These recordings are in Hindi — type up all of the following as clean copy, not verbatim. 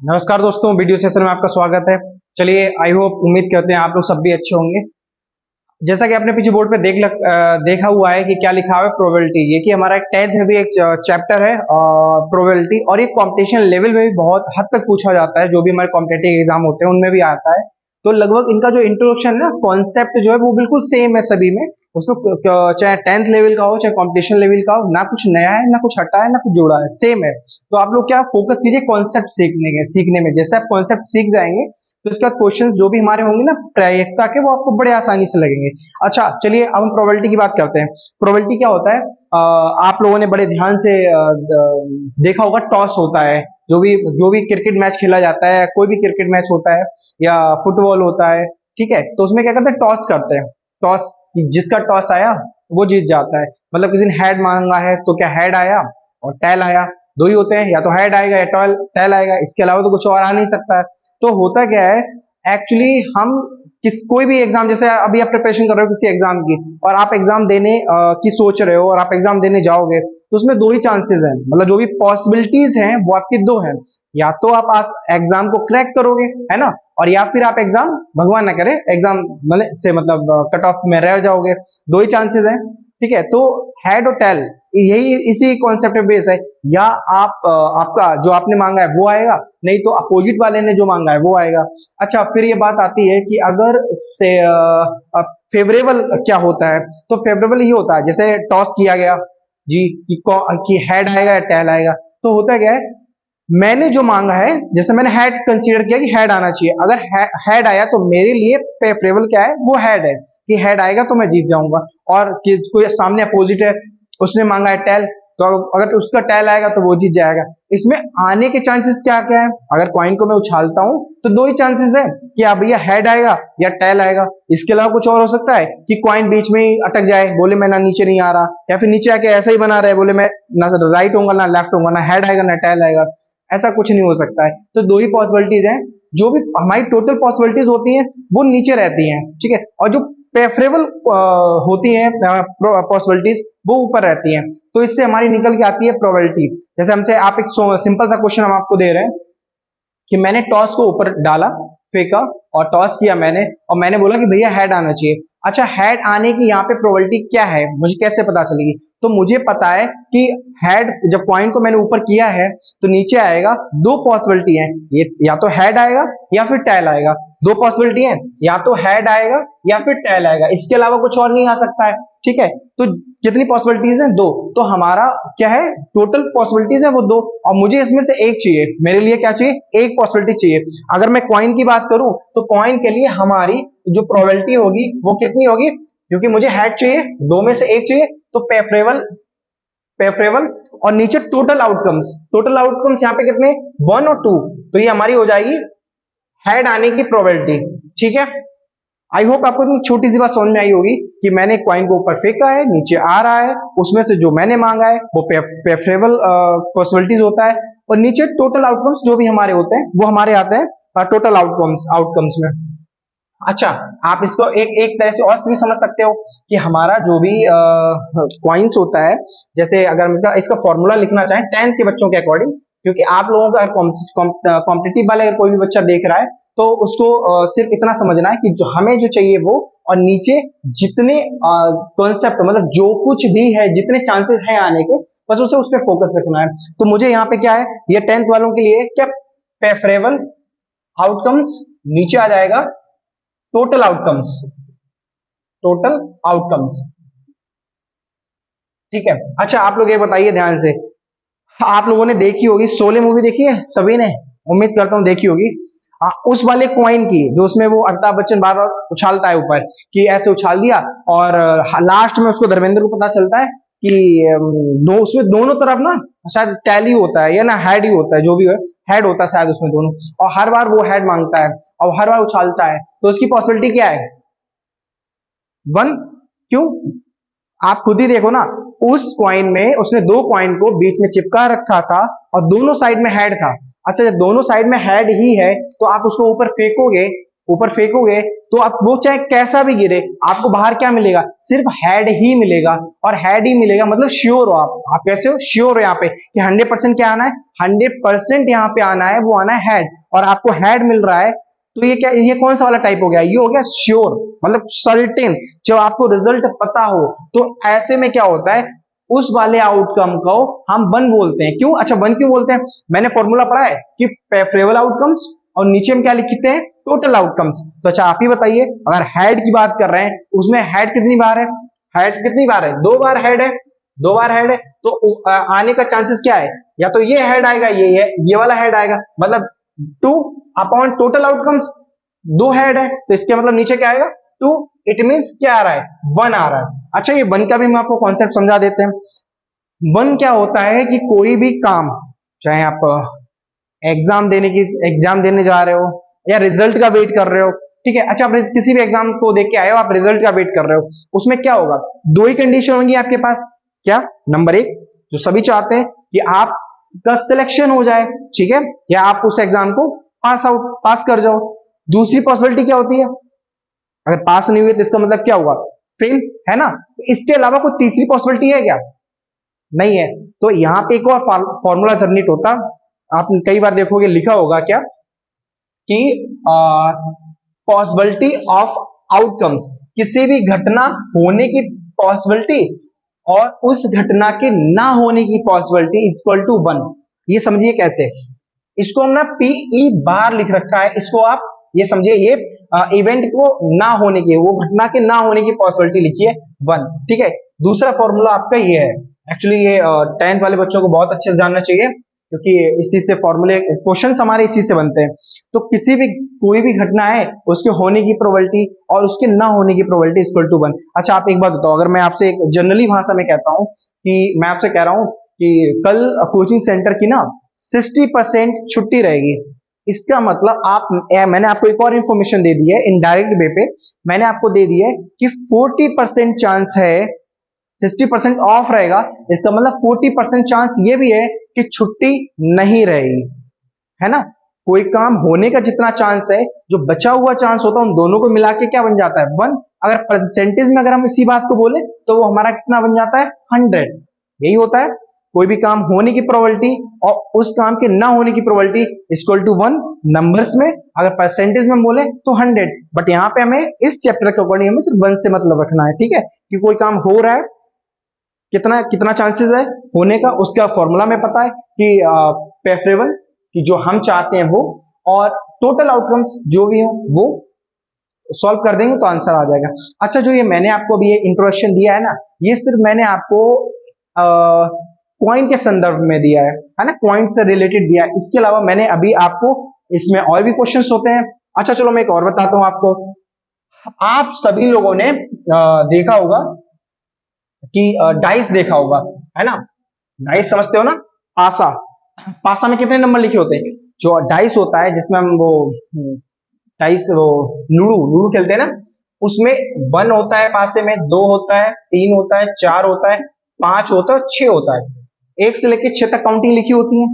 नमस्कार दोस्तों, वीडियो सेशन में आपका स्वागत है। चलिए, आई होप उम्मीद करते हैं आप लोग सब भी अच्छे होंगे। जैसा कि आपने पीछे बोर्ड पे देखा हुआ है कि क्या लिखा हुआ है, प्रोबेबिलिटी। ये कि हमारा एक 10th में भी एक चैप्टर है प्रोबेबिलिटी, और ये कंपटीशन लेवल में भी बहुत हद तक पूछा जाता है। जो भी हमारे कॉम्पिटिटिव एग्जाम होते हैं उनमें भी आता है। तो लगभग इनका जो इंट्रोडक्शन है ना, कॉन्सेप्ट जो है वो बिल्कुल सेम है सभी में। उसमें चाहे 10th लेवल का हो चाहे कॉम्पिटिशन लेवल का हो, ना कुछ नया है ना कुछ हटा है ना कुछ जोड़ा है, सेम है। तो आप लोग क्या फोकस कीजिए कॉन्सेप्ट सीखने में। जैसे आप कॉन्सेप्ट सीख जाएंगे तो इसके बाद क्वेश्चंस जो भी हमारे होंगे ना प्रायिकता के, वो आपको बड़े आसानी से लगेंगे। अच्छा, चलिए अब हम प्रोबेबिलिटी की बात करते हैं। प्रोबेबिलिटी क्या होता है? आप लोगों ने बड़े ध्यान से देखा होगा, टॉस होता है। जो भी क्रिकेट मैच खेला जाता है, कोई भी क्रिकेट मैच होता है या फुटबॉल होता है, ठीक है, तो उसमें क्या करते हैं, टॉस करते हैं। टॉस, जिसका टॉस आया वो जीत जाता है। मतलब किसी ने हेड मांगा है तो क्या हेड आया और टेल आया। दो ही होते हैं, या तो हेड आएगा या टेल आएगा, इसके अलावा तो कुछ और आ नहीं सकता है। तो होता क्या है, एक्चुअली हम कोई भी एग्जाम, जैसे अभी आप प्रिपरेशन कर रहे हो किसी एग्जाम की, और आप एग्जाम देने की सोच रहे हो और आप एग्जाम देने जाओगे, तो उसमें दो ही चांसेस हैं। मतलब जो भी पॉसिबिलिटीज हैं वो आपकी दो हैं। या तो आप एग्जाम को क्रैक करोगे, है ना, और या फिर आप एग्जाम, भगवान ना करे, एग्जाम मतलब कट ऑफ में रह जाओगे। दो ही चांसेस हैं, ठीक है। तो हेड और टेल, यही इसी कॉन्सेप्ट पे बेस है। या आपका जो आपने मांगा है वो आएगा, नहीं तो अपोजिट वाले ने जो मांगा है वो आएगा। अच्छा, फिर ये बात आती है कि अगर से फेवरेबल क्या होता है, तो फेवरेबल ये होता है जैसे टॉस किया गया जी कि हेड आएगा या टेल आएगा। तो होता क्या है, मैंने जो मांगा है, जैसे मैंने हेड कंसीडर किया कि हेड आना चाहिए। अगर हेड आया तो मेरे लिए प्रेफरेबल क्या है, वो हेड है, कि हेड आएगा तो मैं जीत जाऊंगा। और कोई सामने अपोजिट है, उसने मांगा है टेल, तो अगर उसका टेल आएगा तो वो जीत जाएगा। इसमें आने के चांसेस क्या क्या है? अगर कॉइन को मैं उछालता हूं तो दो ही चांसेस है कि अब भैया हेड आएगा या टेल आएगा। इसके अलावा कुछ और हो सकता है कि कॉइन बीच में ही अटक जाए, बोले मैं ना नीचे नहीं आ रहा, या फिर नीचे आके ऐसा ही बना रहे, बोले मैं ना राइट होऊंगा ना लेफ्ट होऊंगा, ना हेड आएगा ना टेल आएगा। ऐसा कुछ नहीं हो सकता है। तो दो ही पॉसिबिलिटीज हैं। जो भी हमारी टोटल पॉसिबिलिटीज होती हैं वो नीचे रहती हैं, ठीक है, और जो प्रेफरेबल होती हैं पॉसिबिलिटीज, वो ऊपर रहती हैं। तो इससे हमारी निकल के आती है प्रोबेबिलिटी। जैसे हमसे आप एक सिंपल सा क्वेश्चन हम आपको दे रहे हैं कि मैंने टॉस को ऊपर डाला, फेंका, और टॉस किया मैंने, और मैंने बोला कि भैया हेड आना चाहिए। अच्छा, हेड आने की यहाँ पे प्रोबेबिलिटी क्या है, मुझे कैसे पता चलेगी? तो मुझे पता है कि हेड, जब पॉइंट को मैंने ऊपर किया है तो नीचे आएगा। दो पॉसिबिलिटी है, ये या तो हेड आएगा या फिर टेल आएगा। दो पॉसिबिलिटी है, या तो हेड आएगा या फिर टेल आएगा, इसके अलावा कुछ और नहीं आ सकता है, ठीक है। तो कितनी पॉसिबिलिटीज हैं? दो। तो हमारा क्या है, टोटल पॉसिबिलिटीज है वो दो, और मुझे इसमें से एक चाहिए। मेरे लिए क्या चाहिए? एक पॉसिबिलिटी चाहिए। अगर मैं कॉइन की बात करूं तो कॉइन के लिए हमारी जो प्रोबेबिलिटी होगी वो कितनी होगी? क्योंकि मुझे हेड चाहिए, दो में से एक चाहिए, तो प्रेफरेबल, प्रेफरेबल, और नीचे टोटल आउटकम्स। टोटल आउटकम्स यहाँ पे कितने? वन और टू। तो ये हमारी हो जाएगी हेड आने की प्रोबेबिलिटी, ठीक है। आई होप आपको इतनी छोटी सी बात समझ में आई होगी कि मैंने कॉइन को ऊपर फेंका है, नीचे आ रहा है, उसमें से जो मैंने मांगा है वो प्रेफरेबल पॉसिबिलिटीज होता है, और नीचे टोटल आउटकम्स जो भी हमारे होते हैं वो हमारे आते हैं टोटल आउटकम्स में। अच्छा, आप इसको एक एक तरह से और भी समझ सकते हो कि हमारा जो भी कॉइन्स होता है, जैसे अगर हम इसका इसका फॉर्मूला लिखना चाहें 10th के बच्चों के अकॉर्डिंग, क्योंकि आप लोगों का कॉम्पिटिटिव वाले अगर कोई भी बच्चा देख रहा है तो उसको सिर्फ इतना समझना है कि जो हमें जो चाहिए वो, और नीचे जितने कॉन्सेप्ट, मतलब जो कुछ भी है, जितने चांसेस हैं आने के, बस उसे उस पर फोकस रखना है। तो मुझे यहाँ पे क्या है, ये 10th वालों के लिए क्या, प्रेफरेबल आउटकम्स, नीचे आ जाएगा टोटल आउटकम्स, टोटल आउटकम्स, ठीक है। अच्छा, आप लोग ये बताइए ध्यान से, आप लोगों ने देखी होगी, शोले मूवी देखी है सभी ने, उम्मीद करता हूं देखी होगी। उस वाले कॉइन की, जो उसमें वो अमिताभ बच्चन बार बार उछालता है ऊपर, कि ऐसे उछाल दिया, और लास्ट में उसको धर्मेंद्र को पता चलता है कि उसमें दोनों तरफ ना शायद टैली होता है या ना हेड ही होता है, जो भी है हेड होता है शायद उसमें दोनों, और हर बार वो हेड मांगता है और हर बार उछालता है, तो उसकी पॉसिबिलिटी क्या है? वन। क्यों? आप खुद ही देखो ना, उस कॉइन में उसने दो कॉइन को बीच में चिपका रखा था और दोनों साइड में हेड था। अच्छा, जब दोनों साइड में हेड ही है तो आप उसको ऊपर फेंकोगे, ऊपर फेंकोगे तो आप वो चाहे कैसा भी गिरे आपको बाहर क्या मिलेगा, सिर्फ हेड ही मिलेगा। और हेड ही मिलेगा मतलब श्योर हो आप कैसे हो, श्योर हो यहाँ पे कि 100% क्या आना है, 100% यहाँ पे आना है, वो आना है हेड, और आपको हेड मिल रहा है। तो ये क्या, ये कौन सा वाला टाइप हो गया, ये हो गया श्योर, मतलब सर्टेन, जब आपको रिजल्ट पता हो। तो ऐसे में क्या होता है, उस वाले आउटकम को हम वन बोलते हैं। क्यों, अच्छा वन क्यों बोलते हैं, मैंने फॉर्मूला पढ़ा है कि फेवरेबल आउटकम्स और नीचे हम क्या लिखते हैं, टोटल आउटकम्स। तो अच्छा आप ही बताइए, अगर हेड की बात कर रहे हैं उसमें हेड कितनी बार है, हेड कितनी बार है, 2 बार हेड है, 2 बार हेड है। तो आने का चांसेस क्या है, या तो ये हेड आएगा, ये वाला हेड आएगा, मतलब 2 अपॉन टोटल आउटकम्स, 2 हेड है तो इसके मतलब नीचे क्या आएगा 2। इट मींस क्या आ रहा है, 1 आ रहा है। अच्छा ये 1 का भी मैं आपको कॉन्सेप्ट समझा देते हैं। 1 क्या होता है कि कोई भी काम, चाहे आप एग्जाम देने जा रहे हो या रिजल्ट का वेट कर रहे हो, ठीक है। अच्छा आप किसी भी एग्जाम को देख के आए हो, आप रिजल्ट का वेट कर रहे हो, उसमें क्या होगा, 2 ही कंडीशन होंगी आपके पास। क्या, नंबर 1 जो सभी चाहते हैं कि आपका सिलेक्शन हो जाए, ठीक है, या आप उस एग्जाम को पास कर जाओ। दूसरी पॉसिबिलिटी क्या होती है, अगर पास नहीं हुए तो इसका मतलब क्या हुआ, फेल, है ना। तो इसके अलावा कोई तीसरी पॉसिबिलिटी है क्या, नहीं है। तो यहां पे एक और फॉर्मूला जनरेट होता, आप कई बार देखोगे लिखा होगा क्या कि पॉसिबिलिटी ऑफ आउटकम्स, किसी भी घटना होने की पॉसिबिलिटी और उस घटना के ना होने की पॉसिबिलिटी इक्वल टू 1। ये समझिए कैसे, इसको हम ना पीई बार लिख रखा है, इसको आप ये समझिए, ये इवेंट को ना होने की, वो घटना के ना होने की पॉसिबिलिटी लिखिए 1, ठीक है। दूसरा फॉर्मूला आपका ये है, एक्चुअली ये 10th वाले बच्चों को बहुत अच्छे से जानना चाहिए, क्योंकि इसी से फॉर्मूले क्वेश्चन हमारे इसी से बनते हैं। तो किसी भी कोई भी घटना है उसके होने की प्रोबेबिलिटी और उसके ना होने की प्रोबेबिलिटी इक्वल टू 1। अच्छा आप एक बात बताओ, अगर मैं आपसे एक जनरली भाषा में कहता हूं कि मैं आपसे कह रहा हूं कि कल कोचिंग सेंटर की ना 60% छुट्टी रहेगी, इसका मतलब मैंने आपको एक और इंफॉर्मेशन दे दी है इनडायरेक्ट वे पे, मैंने आपको दे दी है कि 40% चांस है, 60% ऑफ रहेगा, इसका मतलब 40% चांस ये भी है कि छुट्टी नहीं रहेगी, है ना। कोई काम होने का जितना चांस है, जो बचा हुआ चांस होता है उन दोनों को मिला के क्या बन जाता है 1। अगर परसेंटेज में अगर हम इसी बात को बोले तो वो हमारा कितना बन जाता है 100। यही होता है, कोई भी काम होने की प्रोबेबिलिटी और उस काम के ना होने की प्रोबेबिलिटी इक्वल टू 1 नंबर्स में, अगर परसेंटेज में बोले तो 100। बट यहाँ पे हमें इस चैप्टर के अकॉर्डिंग हमें सिर्फ 1 से मतलब रखना है, ठीक है, कि कोई काम हो रहा है, कितना कितना चांसेस है होने का, उसका फॉर्मूला में पता है कि प्रेफरेबल, कि जो हम चाहते हैं वो, और टोटल आउटकम्स जो भी हो वो सॉल्व कर देंगे तो आंसर आ जाएगा। अच्छा जो ये मैंने आपको अभी ये इंट्रोडक्शन दिया है ना, ये सिर्फ मैंने आपको क्वाइन के संदर्भ में दिया है ना, क्वाइन से रिलेटेड दिया है। इसके अलावा मैंने अभी आपको इसमें और भी क्वेश्चंस होते हैं। अच्छा चलो मैं एक और बताता हूं आपको, आप सभी लोगों ने देखा होगा कि डाइस देखा होगा, है ना, डाइस समझते हो ना, पासा, पासा में कितने नंबर लिखे होते हैं, जो डाइस होता है जिसमें हम वो डाइस वो लूडो लूडो खेलते हैं ना, उसमें 1 होता है पासे में, 2 होता है, 3 होता है, 4 होता है, 5 होता है, 6 होता है। 1 से लेकर 6 तक काउंटिंग लिखी होती है,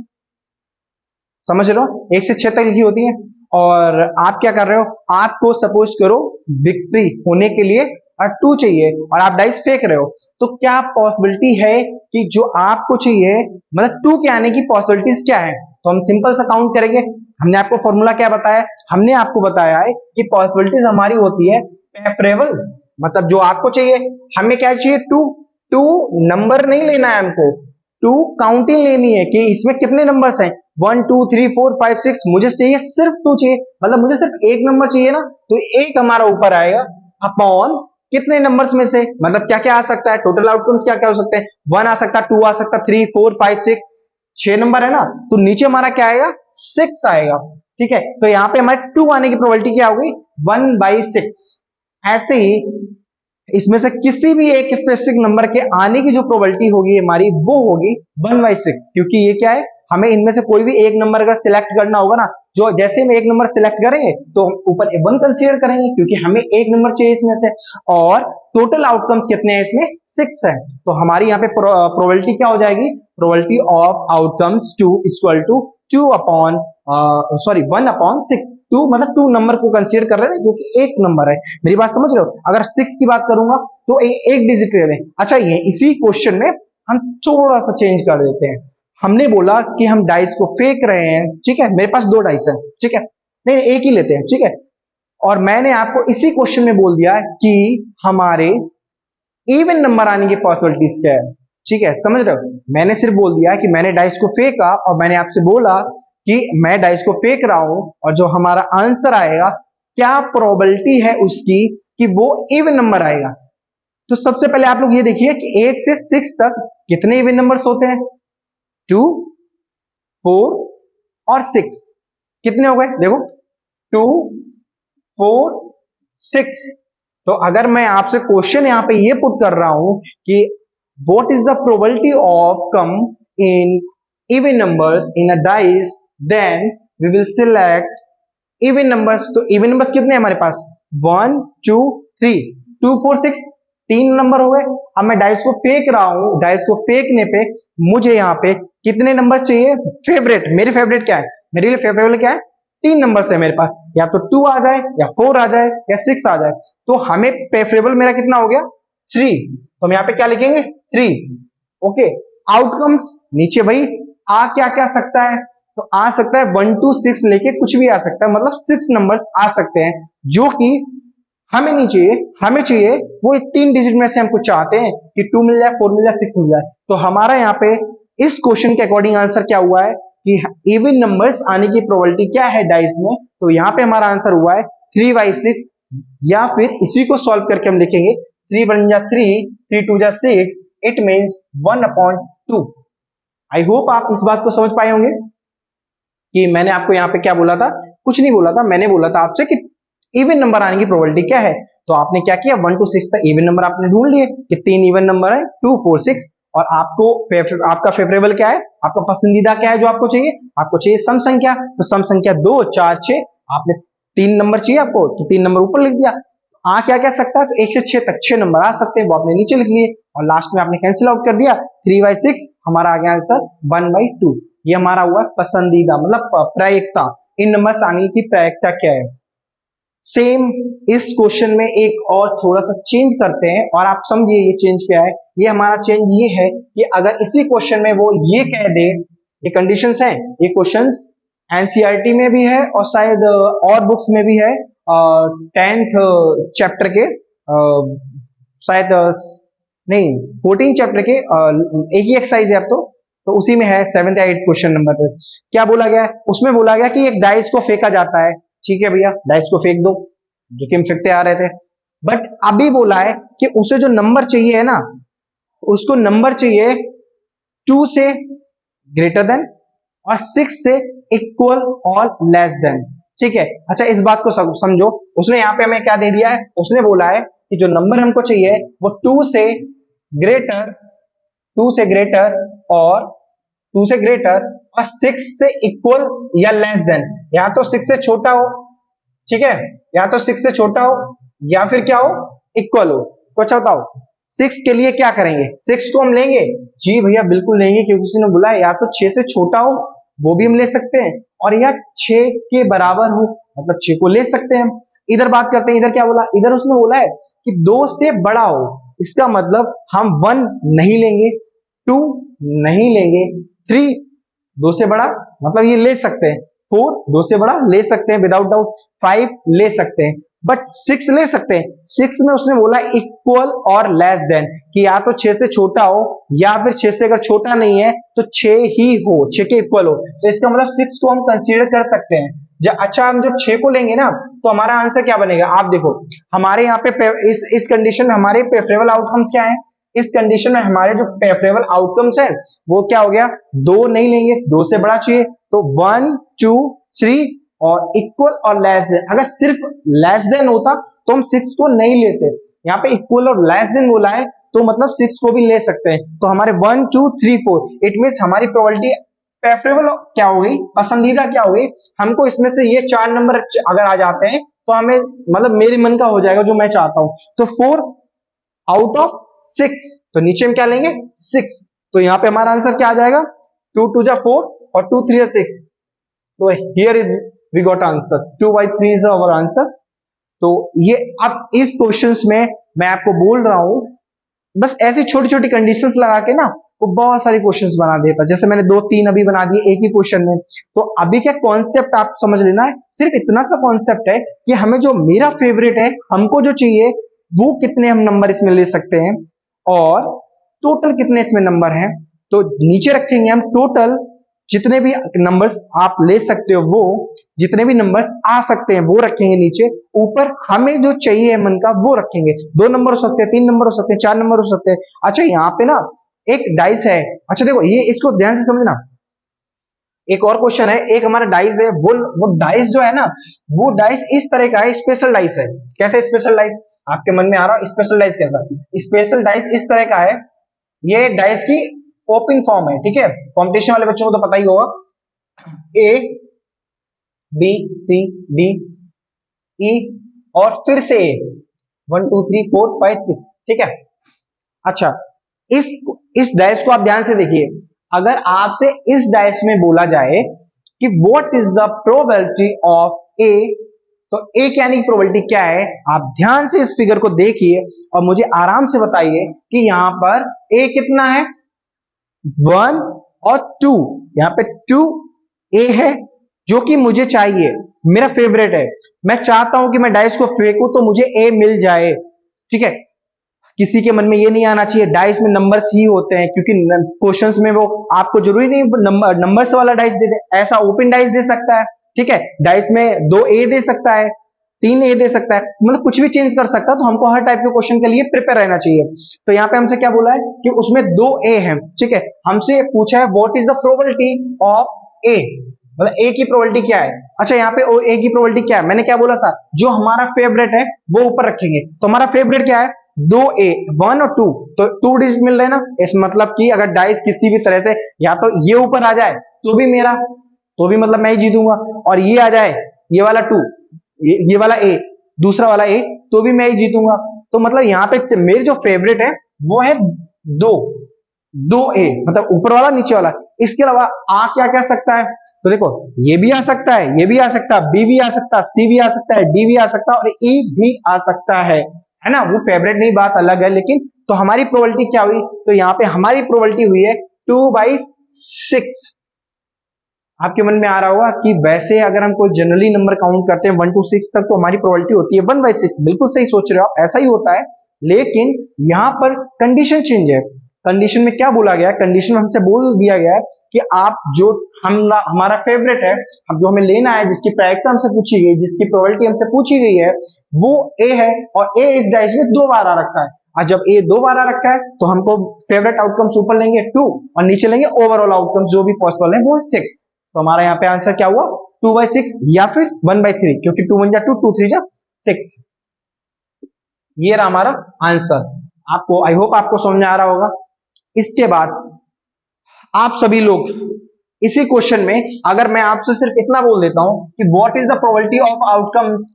समझ रहे हो, 1 से 6 तक लिखी होती है। और आप क्या कर रहे हो, आपको सपोज करो विक्ट्री होने के लिए और 2 चाहिए और आप डाइस फेंक रहे हो, तो क्या पॉसिबिलिटी है कि जो आपको चाहिए, मतलब 2 के आने की पॉसिबिलिटीज क्या है। तो हम सिंपल सा काउंट करेंगे, हमने आपको फॉर्मूला क्या बताया, हमने आपको बताया है कि पॉसिबिलिटीज हमारी होती है प्रेफरेबल, मतलब जो आपको चाहिए, हमें क्या चाहिए 2, 2 नंबर नहीं लेना है हमको, 2 काउंटिंग लेनी है कि इसमें कितने नंबर्स हैं, 1 2 3 4 5 6, मुझे चाहिए सिर्फ 2 चाहिए, मतलब मुझे सिर्फ एक नंबर चाहिए ना, तो एक हमारा ऊपर आएगा अपॉन कितने नंबर्स में से, मतलब क्या क्या आ सकता है, टोटल आउटकम्स क्या क्या हो सकते हैं, 1 आ सकता है, 2 आ सकता है, 3 4 5 6, 6 नंबर है ना, तो नीचे हमारा क्या आएगा 6 आएगा, ठीक है। तो यहां पे हमारे 2 आने की प्रोबेबिलिटी क्या होगी 1/6। ऐसे ही इसमें से किसी भी एक स्पेसिफिक नंबर के आने की जो प्रोबेबिलिटी होगी हमारी, वो होगी 1/6, क्योंकि ये क्या है, हमें इनमें से कोई भी एक नंबर अगर सिलेक्ट करना होगा ना, जो जैसे हम एक नंबर सिलेक्ट करेंगे तो ऊपर 1 कंसीडर करेंगे, क्योंकि हमें एक नंबर चाहिए इसमें से, और टोटल आउटकम्स कितने हैं इसमें 6 है, तो हमारी यहाँ पे प्रोबेबिलिटी क्या हो जाएगी, probability of outcomes 2 equal to 1/6। 2 मतलब 2 नंबर को कंसीडर कर रहे हैं जो कि एक नंबर है। मेरी बात समझ रहे हो? अगर 6 की बात करूंगा तो एक डिजिट ले लें। अच्छा, ये इसी क्वेश्चन में हम थोड़ा सा चेंज कर देते हैं। हमने बोला कि हम डाइस को फेंक रहे हैं, ठीक है, मेरे पास 2 डाइस है, ठीक है, नहीं एक ही लेते हैं, ठीक है, और मैंने आपको इसी क्वेश्चन में बोल दिया कि हमारे इवन नंबर आने की पॉसिबिलिटीज क्या है, ठीक है, समझ रहे हो? मैंने सिर्फ बोल दिया कि मैंने डाइस को फेंका और मैंने आपसे बोला कि मैं डाइस को फेंक रहा हूं और जो हमारा आंसर आएगा क्या प्रोबेबिलिटी है उसकी कि वो इवन नंबर आएगा। तो सबसे पहले आप लोग ये देखिए कि 1 से 6 तक कितने इवन नंबर्स होते हैं? 2, 4 और 6। कितने हो गए देखो, 2, 4, 6। तो अगर मैं आपसे क्वेश्चन यहां पे ये पुट कर रहा हूं कि what is the probability of coming even numbers in a dice, then we will select even numbers. तो इवन नंबर्स कितने हैं हमारे पास? 1, 2, 3, 2, 4, 6, 3 नंबर हो गए। अब मैं डाइस को फेंक रहा हूं, डाइस को फेंकने पे मुझे यहाँ पे कितने नंबर चाहिए? फेवरेट, मेरे फेवरेट क्या है? मेरे लिए फेवरेट क्या है? 3 नंबर है मेरे पास, या तो 2 आ जाए या 4 आ जाए या 6 आ जाए। तो हमें प्रेफरेबल मेरा कितना हो गया? 3। तो हम यहाँ पे क्या लिखेंगे? 3। ओके, आउटकम्स नीचे भाई आ क्या क्या सकता है? तो आ सकता है 1 to 6 लेके कुछ भी आ सकता है, मतलब 6 नंबर्स आ सकते हैं जो कि हमें नहीं चाहिए। हमें चाहिए वो 3 डिजिट में से हमको चाहते हैं कि 2 मिल जाए, 4 मिल जाए, 6 मिल जाए। तो हमारा यहाँ पे इस क्वेश्चन के अकॉर्डिंग आंसर क्या हुआ है कि इवन नंबर्स आने की प्रोबेबिलिटी क्या है डाइस में? तो यहाँ पे हमारा आंसर हुआ है 3/6, या फिर इसी को सॉल्व करके हम लिखेंगे 3 1 जा 3, 3 2 जा 6, इट मीन्स 1/2। आई होप आप इस बात को समझ पाए होंगे कि मैंने आपको यहाँ पे क्या बोला था। कुछ नहीं बोला था, मैंने बोला था आपसे कि इवन नंबर आने की प्रोबेबिलिटी क्या है। तो आपने क्या किया, 1 to 6 तक इवन नंबर आपने ढूंढ लिए कि 3 इवन नंबर है, 2 4 6। और आपको आपका फेवरेबल क्या है, आपका पसंदीदा क्या है जो आपको चाहिए? आपको चाहिए सम संख्या। तो सम संख्या 2 4 6, आपने 3 नंबर चाहिए आपको तो 3 नंबर ऊपर लिख दिया। आ क्या क्या सकता है? तो 1 से 6 तक 6 नंबर आ सकते हैं, वो आपने नीचे लिख लिए और लास्ट में आपने कैंसिल आउट कर दिया। 3/6 हमारा आ गया आंसर 1/2। ये हमारा हुआ पसंदीदा, मतलब प्रायिकता। इन नंबर्स आने की प्रायिकता क्या है? सेम इस क्वेश्चन में एक और थोड़ा सा चेंज करते हैं और आप समझिए ये चेंज क्या है। ये हमारा चेंज ये है कि अगर इसी क्वेश्चन में वो ये कह दे, ये कंडीशंस हैं, ये क्वेश्चंस एनसीईआरटी में भी है और शायद और बुक्स में भी है, 10th चैप्टर के शायद नहीं 14 चैप्टर के एक ही एक्सरसाइज है अब तो उसी में है 7th या 8th क्वेश्चन नंबर पे। क्या बोला गया है उसमें? बोला गया कि एक डाइस को फेंका जाता है, ठीक है भैया, डाइस को फेंक दो, जो कि हम फेंकते आ रहे थे। बट अभी बोला है कि उसे जो नंबर चाहिए है ना, उसको नंबर चाहिए 2 से ग्रेटर देन और 6 से इक्वल और लेस देन, ठीक है। अच्छा, इस बात को समझो, उसने यहाँ पे हमें क्या दे दिया है? उसने बोला है कि जो नंबर हमको चाहिए वो 2 से ग्रेटर, 2 से ग्रेटर और 2 से ग्रेटर और 6 से इक्वल या लेस देन, या तो 6 से छोटा हो, ठीक है, या तो 6 से छोटा हो या फिर क्या हो, इक्वल हो। तो अच्छा बताओ, 6 के लिए क्या करेंगे? 6 को हम लेंगे, जी भैया बिल्कुल लेंगे, क्योंकि किसी ने बोला है या तो 6 से छोटा हो, वो भी हम ले सकते हैं, और या 6 के बराबर हो, मतलब 6 को ले सकते हैं हम। इधर बात करते हैं, इधर क्या बोला? इधर उसने बोला है कि 2 से बड़ा हो, इसका मतलब हम 1 नहीं लेंगे, 2 नहीं लेंगे, 3 2 से बड़ा मतलब ये ले सकते हैं, 4 2 से बड़ा ले सकते हैं विदाउट डाउट, 5 ले सकते हैं, बट 6 ले सकते हैं। 6 में उसने बोला इक्वल और लेस देन, कि या तो 6 से छोटा हो या फिर 6 से अगर छोटा नहीं है तो 6 ही हो, 6 के इक्वल हो। तो इसका मतलब 6 को हम कंसीडर कर सकते हैं। अच्छा, हम जब 6 को लेंगे ना तो हमारा आंसर क्या बनेगा? आप देखो, हमारे यहाँ पे इस कंडीशन में हमारे प्रेफरेबल आउटकम्स क्या है? इस कंडीशन में हमारे जो प्रेफरेबल आउटकम्स है वो क्या हो गया? 2 नहीं लेंगे, 2 से बड़ा चाहिए, तो 1 2 3 और इक्वल और लेस देन। अगर सिर्फ लेस देन होता तो हम 6 को नहीं लेते, यहाँ पे इक्वल और लेस देन बोला है तो मतलब 6 को भी ले सकते हैं। तो हमारे 1 2 3 4, इट मीन हमारी प्रोबेबिलिटी प्रेफरेबल क्या हो गई, पसंदीदा क्या हो गई? हमको इसमें से ये 4 नंबर अगर आ जाते हैं तो हमें मतलब मेरे मन का हो जाएगा जो मैं चाहता हूं। तो 4 आउट ऑफ 6, तो नीचे हम क्या लेंगे? 6। तो यहाँ पे हमारा आंसर क्या आ जाएगा? 2 2 जा 4 और 2 3 जा 6, तो here is we got answer 2/3 is our answer. तो ये अब इस क्वेश्चंस में मैं आपको बोल रहा हूं, बस ऐसी छोटी छोटी कंडीशंस लगा के ना वो बहुत सारे क्वेश्चंस बना देता। जैसे मैंने 2-3 अभी बना दिए एक ही क्वेश्चन में। तो अभी क्या कॉन्सेप्ट आप समझ लेना है, सिर्फ इतना सा कॉन्सेप्ट है कि हमें जो मेरा फेवरेट है, हमको जो चाहिए वो कितने हम नंबर इसमें ले सकते हैं और टोटल कितने इसमें नंबर हैं। तो नीचे रखेंगे हम टोटल जितने भी नंबर्स आप ले सकते हो, वो जितने भी नंबर्स आ सकते हैं वो रखेंगे नीचे। ऊपर हमें जो चाहिए मन का वो रखेंगे। 2 नंबर हो सकते हैं, 3 नंबर हो सकते हैं, 4 नंबर हो सकते हैं। अच्छा यहाँ पे ना एक डाइस है। अच्छा देखो ये इसको ध्यान से समझना। एक और क्वेश्चन है, एक हमारा डाइस है, वो डाइस जो है ना, वो डाइस इस तरह का है, स्पेशल डाइस है। कैसे स्पेशल डाइस? आपके मन में आ रहा है स्पेशल डाइस कैसा? स्पेशल डाइस इस तरह का है, ये डाइस की ओपन फॉर्म है, ठीक है। कॉम्पिटिशन वाले बच्चों को तो पता ही होगा, A B C D E और फिर से ए, 1 2 3 4 5 6, ठीक है। अच्छा इस डाइस को आप ध्यान से देखिए। अगर आपसे इस डाइस में बोला जाए कि what is the probability of A, तो ए यानी कि प्रोबेबिलिटी क्या है, आप ध्यान से इस फिगर को देखिए और मुझे आराम से बताइए कि यहां पर ए कितना है, 1 और 2। यहां पे 2 ए है जो कि मुझे चाहिए, मेरा फेवरेट है। मैं चाहता हूं कि मैं डाइस को फेंकूं तो मुझे ए मिल जाए, ठीक है। किसी के मन में ये नहीं आना चाहिए डाइस में नंबर्स ही होते हैं, क्योंकि क्वेश्चंस में वो आपको जरूरी नहीं नंबर्स वाला डाइस दे दे, ऐसा ओपन डाइस दे सकता है, ठीक है। डाइस में 2 ए दे सकता है, 3 ए दे सकता है, मतलब कुछ भी चेंज कर सकता है। तो हमको हर टाइप के क्वेश्चन के लिए प्रिपेयर रहना चाहिए। तो यहाँ पे हमसे क्या बोला है कि उसमें 2 ए है, ठीक है। हमसे पूछा है what is the probability of A, मतलब ए की प्रोबेबिलिटी क्या है। अच्छा यहाँ पे ए की प्रोबेबिलिटी क्या है, मैंने क्या बोला था, जो हमारा फेवरेट है वो ऊपर रखेंगे। तो हमारा फेवरेट क्या है, 2 ए, 1 और 2, तो 2 डिजिट मिल रहे हैं ना। इस मतलब कि अगर डाइस किसी भी तरह से या तो ये ऊपर आ जाए तो भी मेरा, तो भी मतलब मैं ही जीतूंगा, और ये आ जाए ये वाला 2, ये वाला ए, दूसरा वाला ए, तो भी मैं ही जीतूंगा। तो मतलब यहाँ पे मेरे जो फेवरेट है वो है 2, 2 ए, मतलब ऊपर वाला नीचे वाला। इसके अलावा आ क्या क्या सकता है, तो देखो ये भी आ सकता है, ये भी आ सकता है, बी भी आ सकता है, सी भी आ सकता है, डी भी आ सकता है और ई भी आ सकता है ना। वो फेवरेट नहीं, बात अलग है, लेकिन तो हमारी प्रोबेबिलिटी क्या हुई, तो यहाँ पे हमारी प्रोबेबिलिटी हुई है 2/6। आपके मन में आ रहा होगा कि वैसे अगर हम कोई जनरली नंबर काउंट करते हैं 1 to 6 तक, तो हमारी प्रोबेबिलिटी होती है 1/6। बिल्कुल सही सोच रहे हो आप, ऐसा ही होता है। लेकिन यहाँ पर कंडीशन चेंज है। कंडीशन में क्या बोला गया है, कंडीशन में हमसे बोल दिया गया है कि आप जो हमारा फेवरेट है, अब जो हमें लेना है, जिसकी प्रायिकता हमसे पूछी गई, जिसकी प्रोबेबिलिटी हमसे पूछी गई है, वो ए है। और ए इस डाइस में 2 बार आ रखा है। और जब ए 2 बार आ रखा है तो हमको फेवरेट आउटकम्स ऊपर लेंगे 2 और नीचे लेंगे ओवरऑल आउटकम्स जो भी पॉसिबल है वो 6। तो हमारा यहाँ पे आंसर क्या हुआ, 2/6 या फिर 1/3, क्योंकि 2 1 जा 2, 2 3 जा 6। ये रहा हमारा आंसर। आपको आई होप आपको समझ में आ रहा होगा। इसके बाद आप सभी लोग इसी क्वेश्चन में, अगर मैं आपसे सिर्फ इतना बोल देता हूं कि what is the probability of outcomes,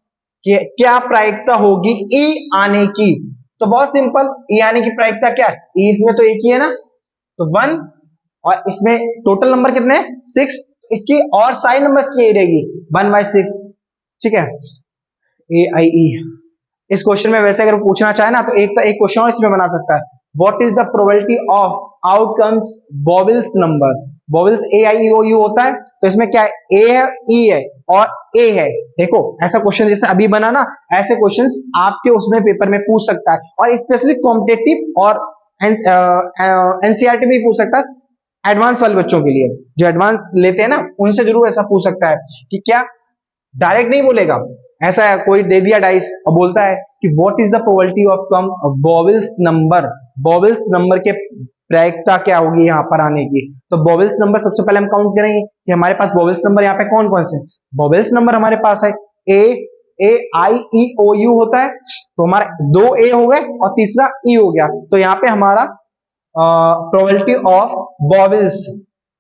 क्या प्रायिकता होगी ए आने की, तो बहुत सिंपल, ए आने की प्रायिकता क्या है, ए इसमें तो एक ही है ना, तो 1, और इसमें टोटल नंबर कितने हैं 6, इसकी और साइन नंबर्स की रहेगी 1/6, ठीक है। ए आई ई, इस क्वेश्चन में वैसे अगर पूछना चाहे ना तो एक क्वेश्चन और इसमें बना सकता है, what is the probability of outcomes vowels number. Vowels A I E O U होता है, तो इसमें क्या है, ए है, ई है और ए है। देखो ऐसा क्वेश्चन जैसे अभी बना ना, ऐसे क्वेश्चंस आपके उसमें पेपर में पूछ सकता है, और स्पेशली कॉम्पिटेटिव और एनसीईआरटी भी पूछ सकता है। एडवांस वाले बच्चों के लिए जो एडवांस लेते हैं ना, उनसे जरूर ऐसा पूछ सकता है कि क्या, डायरेक्ट नहीं बोलेगा, ऐसा है कोई दे दिया डाइस और बोलता है कि what is the probability of come vowels number, vowels number के प्रायिकता क्या होगी यहाँ पर आने की। तो वॉवेल्स नंबर सबसे पहले हम काउंट करेंगे कि हमारे पास वॉवेल्स नंबर यहाँ पे कौन कौन से। वॉवेल्स नंबर हमारे पास है ए, ए आई ई ओ यू होता है, तो हमारा 2 ए हो गए और तीसरा ई हो गया। तो यहाँ पे हमारा प्रोबेबिलिटी ऑफ वॉवेल्स,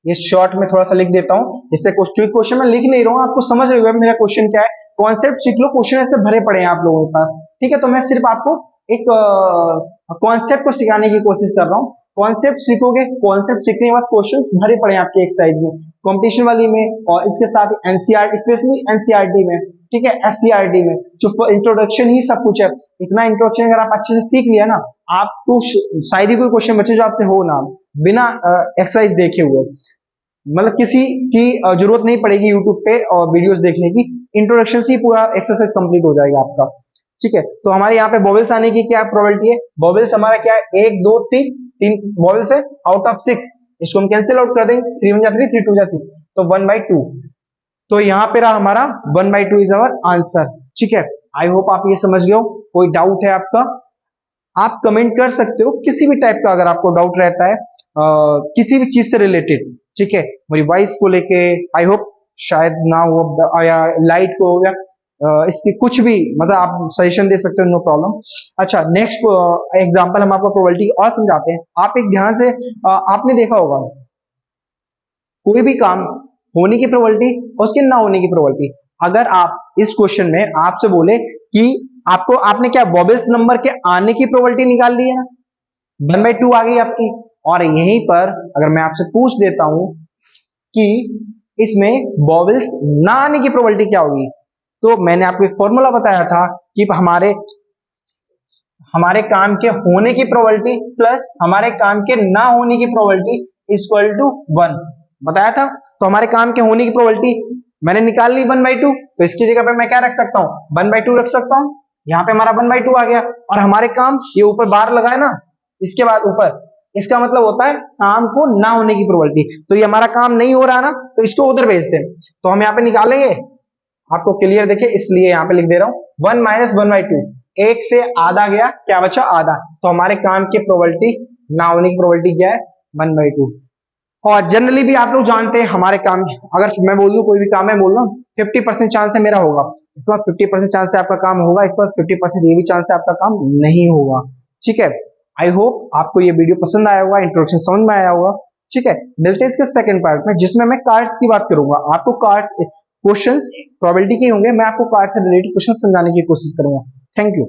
ये शॉर्ट में थोड़ा सा लिख देता हूं, जिससे क्वेश्चन में लिख नहीं रहा हूं, आपको समझ रहे हो मेरा क्वेश्चन क्या है। कॉन्सेप्ट सीख लो, क्वेश्चन ऐसे भरे पड़े हैं आप लोगों के पास, ठीक है। तो मैं सिर्फ आपको एक कॉन्सेप्ट को सिखाने की कोशिश कर रहा हूं। कॉन्सेप्ट सीखोगे, कॉन्सेप्ट सीखने के बाद क्वेश्चंस भरे पड़े हैं आपके एक्सरसाइज में, कंपटीशन वाली में, और इसके साथ एनसीआर, स्पेशली एनसीईआरटी में, ठीक है, एससीईआरटी में जो इंट्रोडक्शन ही सब कुछ है। इतना इंट्रोडक्शन अगर आप अच्छे से सीख लिया ना, आपको शायद ही कोई क्वेश्चन बचे जो आपसे हो ना बिना एक्सरसाइज देखे हुए। मतलब किसी की जरूरत नहीं पड़ेगी यूट्यूब पे और वीडियोस देखने की, इंट्रोडक्शन से ही पूरा एक्सरसाइज कंप्लीट हो जाएगा आपका। ठीक है, तो हमारे यहाँ पे बॉबल्स आने की क्या प्रोबेबिलिटी है? बॉबल्स हमारा क्या है, 1 2 3, 3 बॉबल्स है आउट ऑफ 6। इसको हम कैंसिल आउट कर देंगे, 3 1 जा 3, 3 2 जा 6, तो 1/2। तो यहाँ पे रहा हमारा 1/2 इज अवर आंसर। ठीक है, आई होप आप ये समझ गए हो। कोई डाउट है आपका, आप कमेंट कर सकते हो किसी भी टाइप का, अगर आपको डाउट रहता है किसी भी चीज से रिलेटेड। ठीक है, मेरी वॉइस को लेके आई होप शायद ना हो, या लाइट को, या इसकी कुछ भी, मतलब आप सजेशन दे सकते हो, नो प्रॉब्लम। अच्छा, नेक्स्ट एग्जांपल हम आपको प्रोबेबिलिटी और समझाते हैं। आप एक ध्यान से आपने देखा होगा कोई भी काम होने की प्रोबेबिलिटी और उसके ना होने की प्रोबेबिलिटी। अगर आप इस क्वेश्चन में आपसे बोले कि आपको, आपने क्या बॉबल्स नंबर के आने की प्रोबेबिलिटी निकाल ली है ना, 1/2 आ गई आपकी। और यहीं पर अगर मैं आपसे पूछ देता हूं कि इसमें बॉबल्स ना आने की प्रोबेबिलिटी क्या होगी, तो मैंने आपको एक फॉर्मूला बताया था कि हमारे हमारे काम के होने की प्रोबेबिलिटी प्लस हमारे काम के ना होने की प्रोबेबिलिटी इक्वल टू 1 बताया था। तो हमारे काम के होने की प्रोबेबिलिटी मैंने निकाल ली 1/2, तो इसकी जगह पे मैं क्या रख सकता हूं, 1/2 रख सकता हूं। यहाँ पे हमारा 1/2 आ गया। और हमारे काम, ये ऊपर बार लगा है ना, इसके बाद ऊपर, इसका मतलब होता है काम को ना होने की प्रोबेबिलिटी। तो ये हमारा काम नहीं हो रहा ना, तो इसको उधर भेजते हैं। तो हम यहाँ पे निकालेंगे, आपको क्लियर देखिए इसलिए यहाँ पे लिख दे रहा हूं, 1 - 1/2, एक से आधा गया, क्या बचा, आधा। तो हमारे काम की प्रोबेबिलिटी ना होने की प्रोबेबिलिटी क्या है, 1/2। और जनरली भी आप लोग जानते हैं हमारे काम, अगर मैं बोल दूं कोई भी काम है, बोल रहा हूँ 50% चांस है मेरा होगा, इस बार 50% चांस है आपका काम होगा, इस बार 50% ये भी चांस है आपका काम नहीं होगा। ठीक है, आई होप आपको ये वीडियो पसंद आया होगा, इंट्रोडक्शन समझ में आया होगा। ठीक है, मिलते हैं इसके सेकंड पार्ट में, जिसमें मैं कार्ड्स की बात करूंगा। आपको कार्ड्स क्वेश्चंस प्रोबेबिलिटी के होंगे, मैं आपको कार्ड से रिलेटेड क्वेश्चन समझाने की कोशिश करूंगा। Thank you.